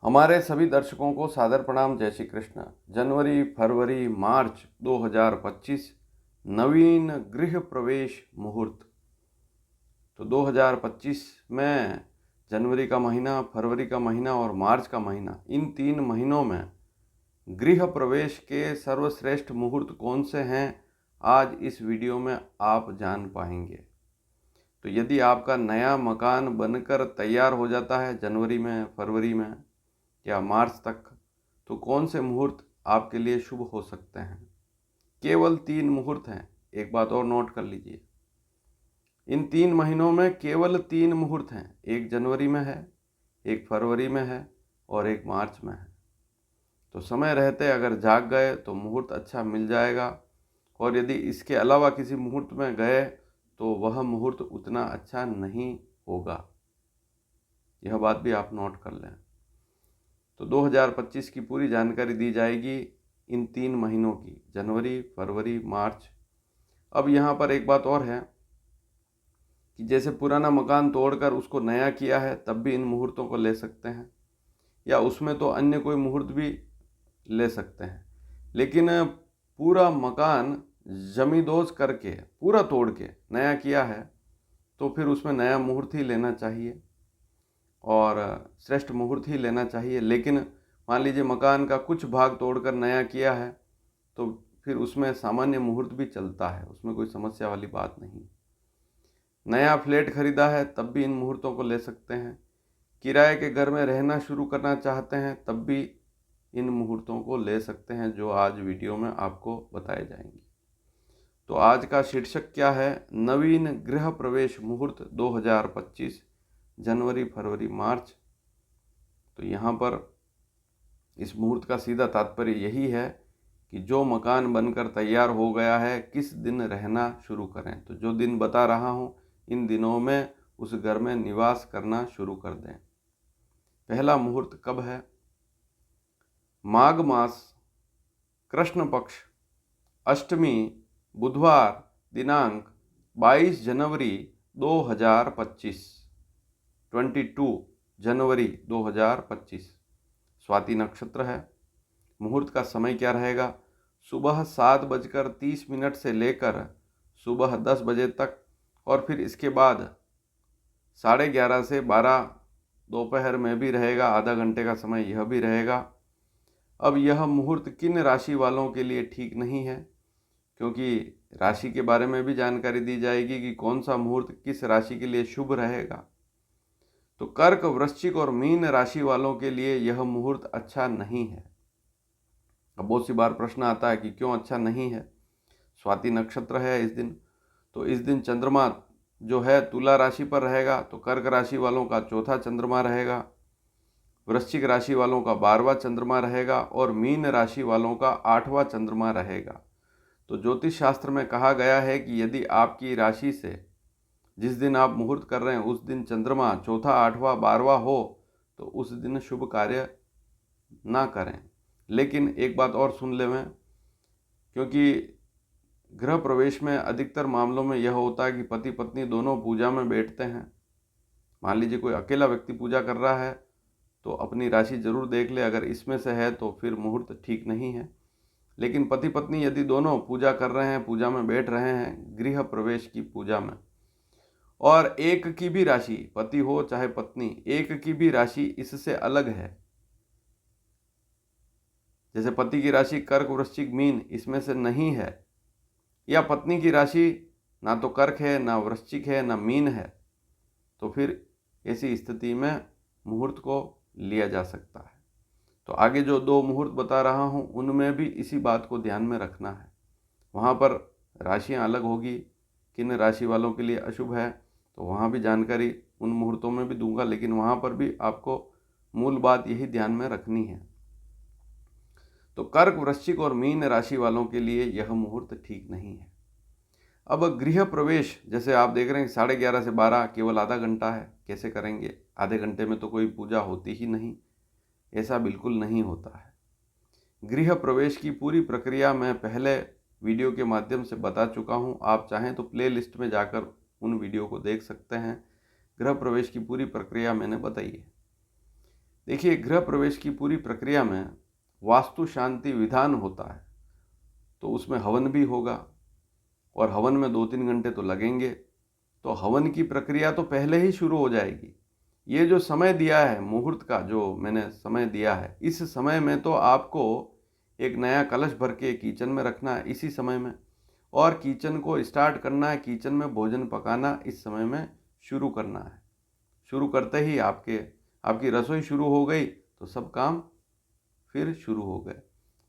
हमारे सभी दर्शकों को सादर प्रणाम। जय श्री कृष्ण। जनवरी, फरवरी, मार्च 2025 नवीन गृह प्रवेश मुहूर्त। तो 2025 में जनवरी का महीना, फरवरी का महीना और मार्च का महीना, इन 3 महीनों में गृह प्रवेश के सर्वश्रेष्ठ मुहूर्त कौन से हैं, आज इस वीडियो में आप जान पाएंगे। तो यदि आपका नया मकान बनकर तैयार हो जाता है जनवरी में, फरवरी में या मार्च तक, तो कौन से मुहूर्त आपके लिए शुभ हो सकते हैं। केवल 3 मुहूर्त हैं। एक बात और नोट कर लीजिए, इन 3 महीनों में केवल 3 मुहूर्त हैं। एक जनवरी में है, एक फरवरी में है और एक मार्च में है। तो समय रहते अगर जाग गए तो मुहूर्त अच्छा मिल जाएगा, और यदि इसके अलावा किसी मुहूर्त में गए तो वह मुहूर्त उतना अच्छा नहीं होगा। यह बात भी आप नोट कर लें। तो 2025 की पूरी जानकारी दी जाएगी इन 3 महीनों की, जनवरी, फरवरी, मार्च। अब यहाँ पर एक बात और है कि जैसे पुराना मकान तोड़कर उसको नया किया है, तब भी इन मुहूर्तों को ले सकते हैं, या उसमें तो अन्य कोई मुहूर्त भी ले सकते हैं। लेकिन पूरा मकान जमींदोज करके, पूरा तोड़ के नया किया है, तो फिर उसमें नया मुहूर्त ही लेना चाहिए और श्रेष्ठ मुहूर्त ही लेना चाहिए। लेकिन मान लीजिए मकान का कुछ भाग तोड़कर नया किया है, तो फिर उसमें सामान्य मुहूर्त भी चलता है, उसमें कोई समस्या वाली बात नहीं। नया फ्लैट खरीदा है तब भी इन मुहूर्तों को ले सकते हैं। किराए के घर में रहना शुरू करना चाहते हैं तब भी इन मुहूर्तों को ले सकते हैं, जो आज वीडियो में आपको बताए जाएंगे। तो आज का शीर्षक क्या है? नवीन गृह प्रवेश मुहूर्त 2025 जनवरी, फरवरी, मार्च। तो यहाँ पर इस मुहूर्त का सीधा तात्पर्य यही है कि जो मकान बनकर तैयार हो गया है, किस दिन रहना शुरू करें। तो जो दिन बता रहा हूँ, इन दिनों में उस घर में निवास करना शुरू कर दें। पहला मुहूर्त कब है? माघ मास, कृष्ण पक्ष, अष्टमी, बुधवार, दिनांक 22 जनवरी 2025, 22 जनवरी 2025, स्वाति नक्षत्र है। मुहूर्त का समय क्या रहेगा? सुबह 7:30 से लेकर सुबह 10 बजे तक, और फिर इसके बाद 11:30 से 12 दोपहर में भी रहेगा, आधा घंटे का समय यह भी रहेगा। अब यह मुहूर्त किन राशि वालों के लिए ठीक नहीं है, क्योंकि राशि के बारे में भी जानकारी दी जाएगी कि कौन सा मुहूर्त किस राशि के लिए शुभ रहेगा। तो कर्क, वृश्चिक और मीन राशि वालों के लिए यह मुहूर्त अच्छा नहीं है। अब बहुत सी बार प्रश्न आता है कि क्यों अच्छा नहीं है। स्वाति नक्षत्र है इस दिन, तो इस दिन चंद्रमा जो है तुला राशि पर रहेगा, तो कर्क राशि वालों का चौथा चंद्रमा रहेगा, वृश्चिक राशि वालों का 12वां चंद्रमा रहेगा और मीन राशि वालों का 8वां चंद्रमा रहेगा। तो ज्योतिष शास्त्र में कहा गया है कि यदि आपकी राशि से जिस दिन आप मुहूर्त कर रहे हैं उस दिन चंद्रमा चौथा, 8वां, 12वां हो, तो उस दिन शुभ कार्य ना करें। लेकिन एक बात और सुन लें, क्योंकि गृह प्रवेश में अधिकतर मामलों में यह होता है कि पति पत्नी दोनों पूजा में बैठते हैं। मान लीजिए कोई अकेला व्यक्ति पूजा कर रहा है तो अपनी राशि जरूर देख ले, अगर इसमें से है तो फिर मुहूर्त ठीक नहीं है। लेकिन पति पत्नी यदि दोनों पूजा कर रहे हैं, पूजा में बैठ रहे हैं, गृह प्रवेश की पूजा में, और एक की भी राशि, पति हो चाहे पत्नी, एक की भी राशि इससे अलग है, जैसे पति की राशि कर्क, वृश्चिक, मीन इसमें से नहीं है, या पत्नी की राशि ना तो कर्क है, ना वृश्चिक है, ना मीन है, तो फिर ऐसी स्थिति में मुहूर्त को लिया जा सकता है। तो आगे जो 2 मुहूर्त बता रहा हूँ उनमें भी इसी बात को ध्यान में रखना है। वहाँ पर राशियाँ अलग होगी, किन राशि वालों के लिए अशुभ है, तो वहाँ भी जानकारी उन मुहूर्तों में भी दूंगा, लेकिन वहाँ पर भी आपको मूल बात यही ध्यान में रखनी है। तो कर्क, वृश्चिक और मीन राशि वालों के लिए यह मुहूर्त ठीक नहीं है। अब गृह प्रवेश जैसे आप देख रहे हैं 11:30 से 12 केवल आधा घंटा है, कैसे करेंगे? आधे घंटे में तो कोई पूजा होती ही नहीं, ऐसा बिल्कुल नहीं होता है। गृह प्रवेश की पूरी प्रक्रिया मैं पहले वीडियो के माध्यम से बता चुका हूँ, आप चाहें तो प्ले लिस्ट में जाकर उन वीडियो को देख सकते हैं। गृह प्रवेश की पूरी प्रक्रिया मैंने बताई है। देखिए, गृह प्रवेश की पूरी प्रक्रिया में वास्तु शांति विधान होता है, तो उसमें हवन भी होगा और हवन में 2-3 घंटे तो लगेंगे। तो हवन की प्रक्रिया तो पहले ही शुरू हो जाएगी। ये जो समय दिया है मुहूर्त का, जो मैंने समय दिया है, इस समय में तो आपको एक नया कलश भर के किचन में रखना है इसी समय में, और किचन को स्टार्ट करना है, किचन में भोजन पकाना इस समय में शुरू करना है। शुरू करते ही आपकी रसोई शुरू हो गई तो सब काम फिर शुरू हो गए।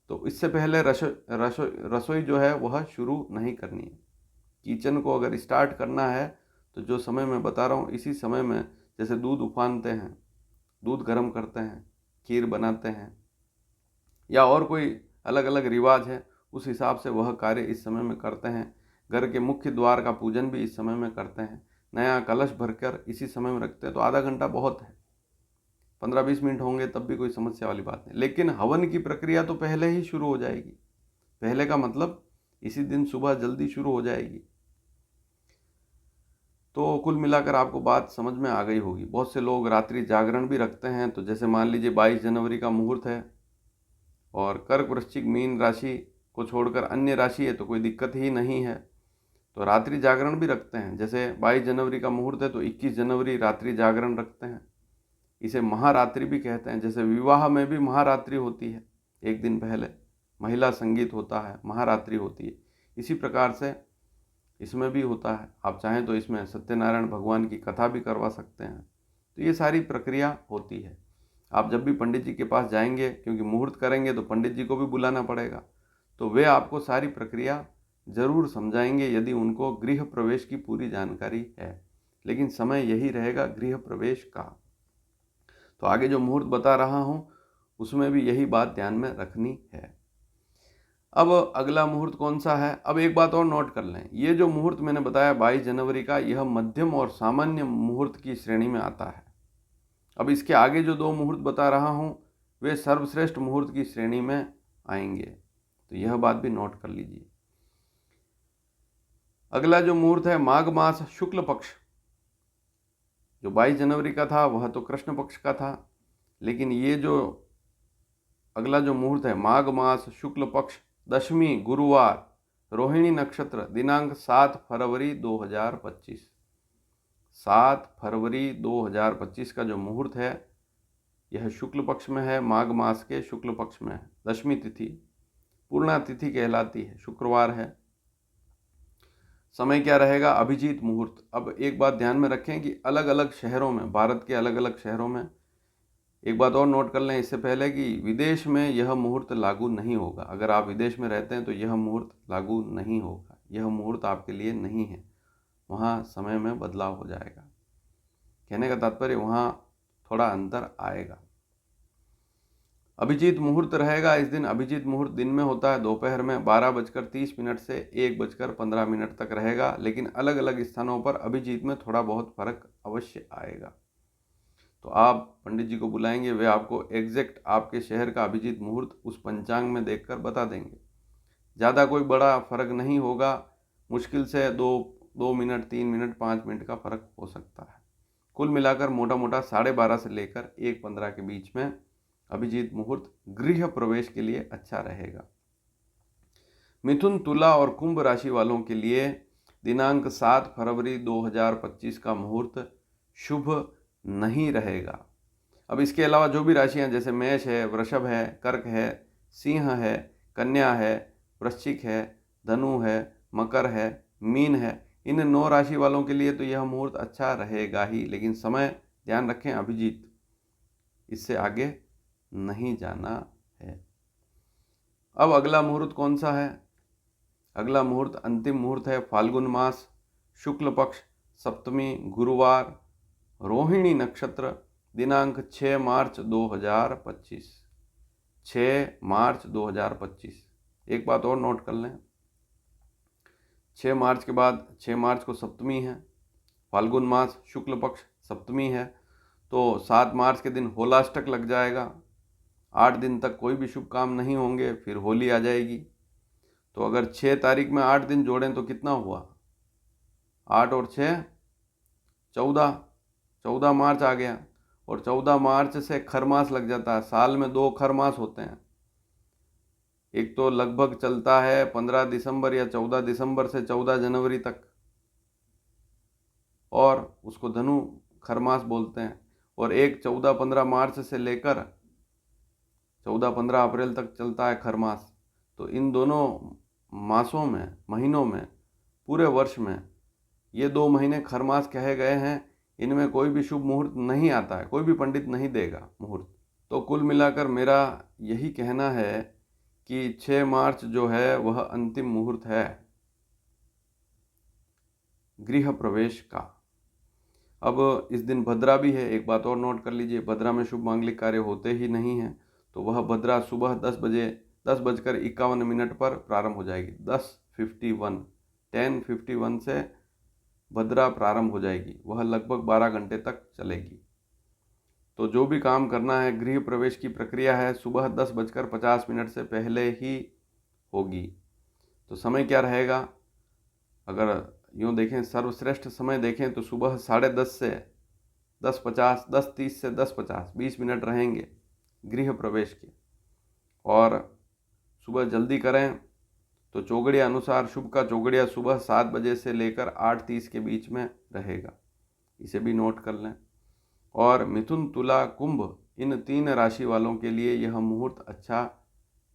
तो इससे पहले रसोई जो है वह शुरू नहीं करनी है। किचन को अगर स्टार्ट करना है तो जो समय मैं बता रहा हूँ इसी समय में, जैसे दूध उफानते हैं, दूध गर्म करते हैं, खीर बनाते हैं, या और कोई अलग अलग रिवाज है, उस हिसाब से वह कार्य इस समय में करते हैं। घर के मुख्य द्वार का पूजन भी इस समय में करते हैं। नया कलश भरकर इसी समय में रखते हैं। तो आधा घंटा बहुत है, 15-20 मिनट होंगे तब भी कोई समस्या वाली बात नहीं। लेकिन हवन की प्रक्रिया तो पहले ही शुरू हो जाएगी। पहले का मतलब इसी दिन सुबह जल्दी शुरू हो जाएगी। तो कुल मिलाकर आपको बात समझ में आ गई होगी। बहुत से लोग रात्रि जागरण भी रखते हैं। तो जैसे मान लीजिए 22 जनवरी का मुहूर्त है और कर्क, वृश्चिक, मीन राशि को छोड़कर अन्य राशि है तो कोई दिक्कत ही नहीं है, तो रात्रि जागरण भी रखते हैं। जैसे 22 जनवरी का मुहूर्त है तो 21 जनवरी रात्रि जागरण रखते हैं। इसे महारात्रि भी कहते हैं। जैसे विवाह में भी महारात्रि होती है, एक दिन पहले महिला संगीत होता है, महारात्रि होती है। इसी प्रकार से इसमें भी होता है। आप चाहें तो इसमें सत्यनारायण भगवान की कथा भी करवा सकते हैं। तो ये सारी प्रक्रिया होती है। आप जब भी पंडित जी के पास जाएंगे, क्योंकि मुहूर्त करेंगे तो पंडित जी को भी बुलाना पड़ेगा, तो वे आपको सारी प्रक्रिया जरूर समझाएंगे यदि उनको गृह प्रवेश की पूरी जानकारी है। लेकिन समय यही रहेगा गृह प्रवेश का। तो आगे जो मुहूर्त बता रहा हूँ उसमें भी यही बात ध्यान में रखनी है। अब अगला मुहूर्त कौन सा है? अब एक बात और नोट कर लें, ये जो मुहूर्त मैंने बताया 22 जनवरी का, यह मध्यम और सामान्य मुहूर्त की श्रेणी में आता है। अब इसके आगे जो 2 मुहूर्त बता रहा हूँ वे सर्वश्रेष्ठ मुहूर्त की श्रेणी में आएंगे। तो यह बात भी नोट कर लीजिए। अगला जो मुहूर्त है माघ मास शुक्ल पक्ष, जो 22 जनवरी का था वह तो कृष्ण पक्ष का था, लेकिन ये जो अगला जो मुहूर्त है माघ मास शुक्ल पक्ष, दशमी गुरुवार, रोहिणी नक्षत्र, दिनांक 7 फरवरी 2025। 7 फरवरी 2025 का जो मुहूर्त है यह शुक्ल पक्ष में है, माघ मास के शुक्ल पक्ष में है। दशमी तिथि पूर्णा तिथि कहलाती है, शुक्रवार है। समय क्या रहेगा? अभिजीत मुहूर्त। अब एक बात ध्यान में रखें कि अलग अलग शहरों में, भारत के अलग अलग शहरों में, एक बात और नोट कर लें इससे पहले कि विदेश में यह मुहूर्त लागू नहीं होगा। अगर आप विदेश में रहते हैं तो यह मुहूर्त लागू नहीं होगा, यह मुहूर्त आपके लिए नहीं है। वहाँ समय में बदलाव हो जाएगा। कहने का तात्पर्य वहाँ थोड़ा अंतर आएगा। अभिजीत मुहूर्त रहेगा इस दिन। अभिजीत मुहूर्त दिन में होता है, दोपहर में 12:30 से 1:15 तक रहेगा। लेकिन अलग अलग स्थानों पर अभिजीत में थोड़ा बहुत फर्क अवश्य आएगा। तो आप पंडित जी को बुलाएंगे, वे आपको एग्जैक्ट आपके शहर का अभिजीत मुहूर्त उस पंचांग में देखकर बता देंगे। ज़्यादा कोई बड़ा फर्क नहीं होगा, मुश्किल से 2 मिनट, 3 मिनट, 5 मिनट का फर्क हो सकता है। कुल मिलाकर मोटा मोटा 12:30 से लेकर 1:15 के बीच में अभिजीत मुहूर्त गृह प्रवेश के लिए अच्छा रहेगा। मिथुन, तुला और कुंभ राशि वालों के लिए दिनांक 7 फरवरी 2025 का मुहूर्त शुभ नहीं रहेगा। अब इसके अलावा जो भी राशियां, जैसे मेष है, वृषभ है, कर्क है, सिंह है, कन्या है, वृश्चिक है, धनु है, मकर है, मीन है, इन 9 राशि वालों के लिए तो यह मुहूर्त अच्छा रहेगा ही। लेकिन समय ध्यान रखें अभिजीत, इससे आगे नहीं जाना है। अब अगला मुहूर्त कौन सा है? अगला मुहूर्त अंतिम मुहूर्त है, फाल्गुन मास शुक्ल पक्ष, सप्तमी गुरुवार, रोहिणी नक्षत्र, दिनांक 6 मार्च 2025। 6 मार्च 2025। एक बात और नोट कर लें, 6 मार्च के बाद 6 मार्च को सप्तमी है, फाल्गुन मास शुक्ल पक्ष सप्तमी है, तो 7 मार्च के दिन होलाष्टक लग जाएगा। 8 दिन तक कोई भी शुभ काम नहीं होंगे, फिर होली आ जाएगी। तो अगर 6 तारीख में 8 दिन जोड़ें तो कितना हुआ? 8 और 6 14 मार्च आ गया। और 14 मार्च से खरमास लग जाता है। साल में 2 खरमास होते हैं। एक तो लगभग चलता है 15 दिसंबर या 14 दिसंबर से 14 जनवरी तक, और उसको धनु खरमास बोलते हैं। और एक 14-15 मार्च से लेकर 14-15 अप्रैल तक चलता है खरमास। तो इन दोनों मासों में, महीनों में, पूरे वर्ष में ये 2 महीने खरमास कहे गए हैं। इनमें कोई भी शुभ मुहूर्त नहीं आता है, कोई भी पंडित नहीं देगा मुहूर्त। तो कुल मिलाकर मेरा यही कहना है कि 6 मार्च जो है वह अंतिम मुहूर्त है गृह प्रवेश का। अब इस दिन भद्रा भी है, एक बात और नोट कर लीजिए, भद्रा में शुभ मांगलिक कार्य होते ही नहीं हैं। तो वह भद्रा सुबह 10:51 पर प्रारंभ हो जाएगी। 10:51 से भद्रा प्रारंभ हो जाएगी, वह लगभग 12 घंटे तक चलेगी। तो जो भी काम करना है, गृह प्रवेश की प्रक्रिया है, सुबह 10:50 से पहले ही होगी। तो समय क्या रहेगा? अगर यूँ देखें, सर्वश्रेष्ठ समय देखें तो सुबह 10:30 से 10:50, 10:30 से 10:50, 20 मिनट रहेंगे गृह प्रवेश के। और सुबह जल्दी करें तो चौगड़िया अनुसार शुभ का चौगड़िया सुबह 7 बजे से लेकर 8:30 के बीच में रहेगा, इसे भी नोट कर लें। और मिथुन, तुला, कुंभ, इन 3 राशि वालों के लिए यह मुहूर्त अच्छा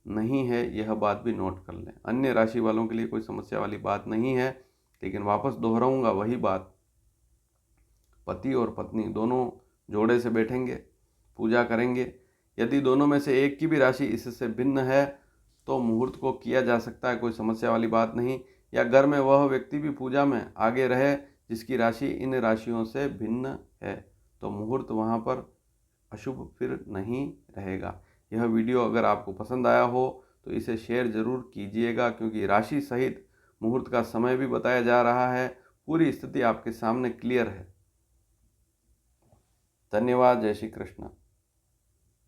नहीं है, यह बात भी नोट कर लें। अन्य राशि वालों के लिए कोई समस्या वाली बात नहीं है, लेकिन वापस दोहराऊंगा वही बात, पति और पत्नी दोनों जोड़े से बैठेंगे, पूजा करेंगे। यदि दोनों में से एक की भी राशि इससे भिन्न है तो मुहूर्त को किया जा सकता है, कोई समस्या वाली बात नहीं। या घर में वह व्यक्ति भी पूजा में आगे रहे जिसकी राशि इन राशियों से भिन्न है, तो मुहूर्त वहाँ पर अशुभ फिर नहीं रहेगा। यह वीडियो अगर आपको पसंद आया हो तो इसे शेयर ज़रूर कीजिएगा, क्योंकि राशि सहित मुहूर्त का समय भी बताया जा रहा है, पूरी स्थिति आपके सामने क्लियर है। धन्यवाद। जय श्री कृष्ण।